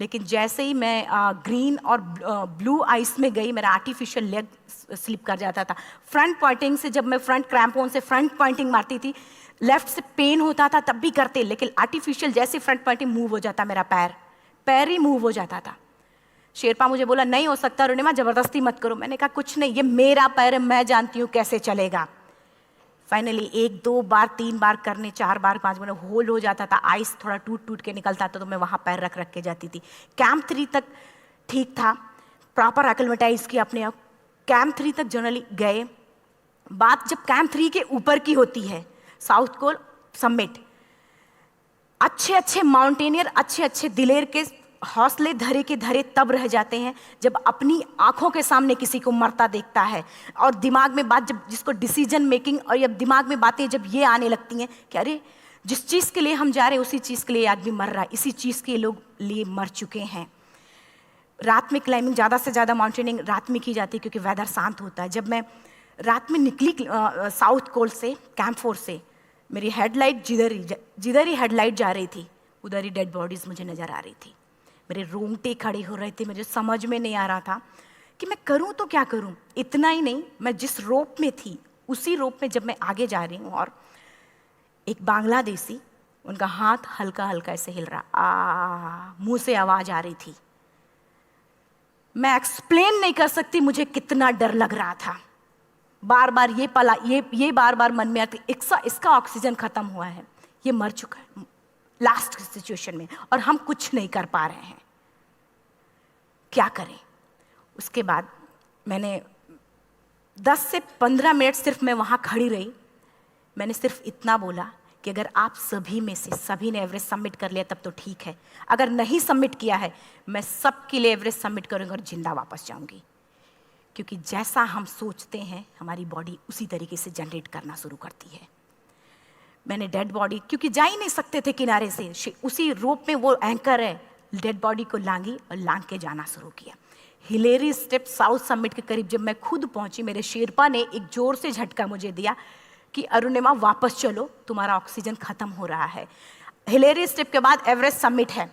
लेकिन जैसे ही मैं ग्रीन और ब्लू आइस में गई, मेरा आर्टिफिशियल लेग स्लिप कर जाता था। फ्रंट पॉइंटिंग से जब मैं फ्रंट क्रैम्पोन से फ्रंट पॉइंटिंग मारती थी, लेफ्ट से पेन होता था तब भी करते, लेकिन आर्टिफिशियल जैसे फ्रंट पॉइंटिंग मूव हो जाता, मेरा पैर ही मूव हो जाता था। शेरपा मुझे बोला नहीं हो सकता अरुणिमा, जबरदस्ती मत करो। मैंने कहा कुछ नहीं, ये मेरा पैर है, मैं जानती हूँ कैसे चलेगा। फाइनली 1 2 बार 3 बार करने, 4 बार 5 बार होल हो जाता था, आइस थोड़ा टूट टूट के निकलता था, तो मैं वहाँ पैर रख रख के जाती थी। कैंप 3 तक ठीक था, प्रॉपर एक्लेमेटाइज किया अपने आप। कैंप 3 तक जनरली गए। बात जब कैंप 3 के ऊपर की होती है, साउथ कोल समिट, अच्छे अच्छे माउंटेनियर, अच्छे अच्छे दिलेर के हौसले धरे के धरे तब रह जाते हैं जब अपनी आंखों के सामने किसी को मरता देखता है, और दिमाग में बात, जब जिसको डिसीजन मेकिंग, और जब दिमाग में बातें जब ये आने लगती हैं कि अरे जिस चीज़ के लिए हम जा रहे हैं उसी चीज़ के लिए आदमी मर रहा है, इसी चीज़ के लोग लिए मर चुके हैं। रात में क्लाइंबिंग, ज़्यादा से ज़्यादा माउंटेनिंग रात में की जाती है क्योंकि वेदर शांत होता है। जब मैं रात में निकली साउथ कोल से, कैंप 4 से, मेरी हेडलाइट जिधर ही हेडलाइट जा रही थी उधर ही डेड बॉडीज़ मुझे नज़र आ रही थी। मेरे रोंगटे खड़े हो रहे थे, मुझे समझ में नहीं आ रहा था कि मैं करूं तो क्या करूं। इतना ही नहीं, मैं जिस रोप में थी उसी रोप में जब मैं आगे जा रही हूं और एक बांग्लादेशी, उनका हाथ हल्का हल्का ऐसे हिल रहा, मुंह से आवाज आ रही थी। मैं एक्सप्लेन नहीं कर सकती मुझे कितना डर लग रहा था। बार बार ये बार बार मन में आती, इसका ऑक्सीजन खत्म हुआ है, ये मर चुका है लास्ट सिचुएशन में, और हम कुछ नहीं कर पा रहे हैं, क्या करें। उसके बाद मैंने 10 से 15 मिनट सिर्फ मैं वहाँ खड़ी रही। मैंने सिर्फ इतना बोला कि अगर आप सभी में से सभी ने एवरेस्ट सबमिट कर लिया तब तो ठीक है, अगर नहीं सबमिट किया है मैं सबके लिए एवरेस्ट सबमिट करूँगी और जिंदा वापस जाऊँगी। क्योंकि जैसा हम सोचते हैं हमारी बॉडी उसी तरीके से जनरेट करना शुरू करती है। मैंने डेड बॉडी, क्योंकि जा ही नहीं सकते थे किनारे से, उसी रोप में वो एंकर है, डेड बॉडी को लांगी और लांग के जाना शुरू किया। हिलेरी स्टेप साउथ समिट के करीब जब मैं खुद पहुंची, मेरे शेरपा ने एक जोर से झटका मुझे दिया कि अरुणिमा वापस चलो, तुम्हारा ऑक्सीजन खत्म हो रहा है। हिलेरी स्टेप के बाद एवरेस्ट समिट है,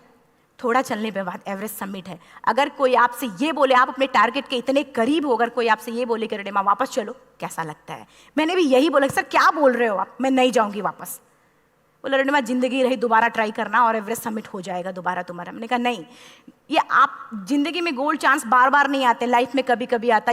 थोड़ा चलने के बाद एवरेस्ट समिट है। अगर कोई आपसे ये बोले, आप अपने टारगेट के इतने करीब हो, अगर कोई आपसे ये बोले कि अरुणिमा वापस चलो, कैसा लगता है? मैंने भी यही बोला, सर क्या बोल रहे हो आप, मैं नहीं जाऊंगी वापस। बोले अरुणिमा जिंदगी रही, दोबारा ट्राई करना और एवरेस्ट समिट हो जाएगा दोबारा तुम्हारा। मैंने कहा नहीं, ये आप जिंदगी में गोल्ड चांस बार बार नहीं आते, लाइफ में कभी कभी आता है।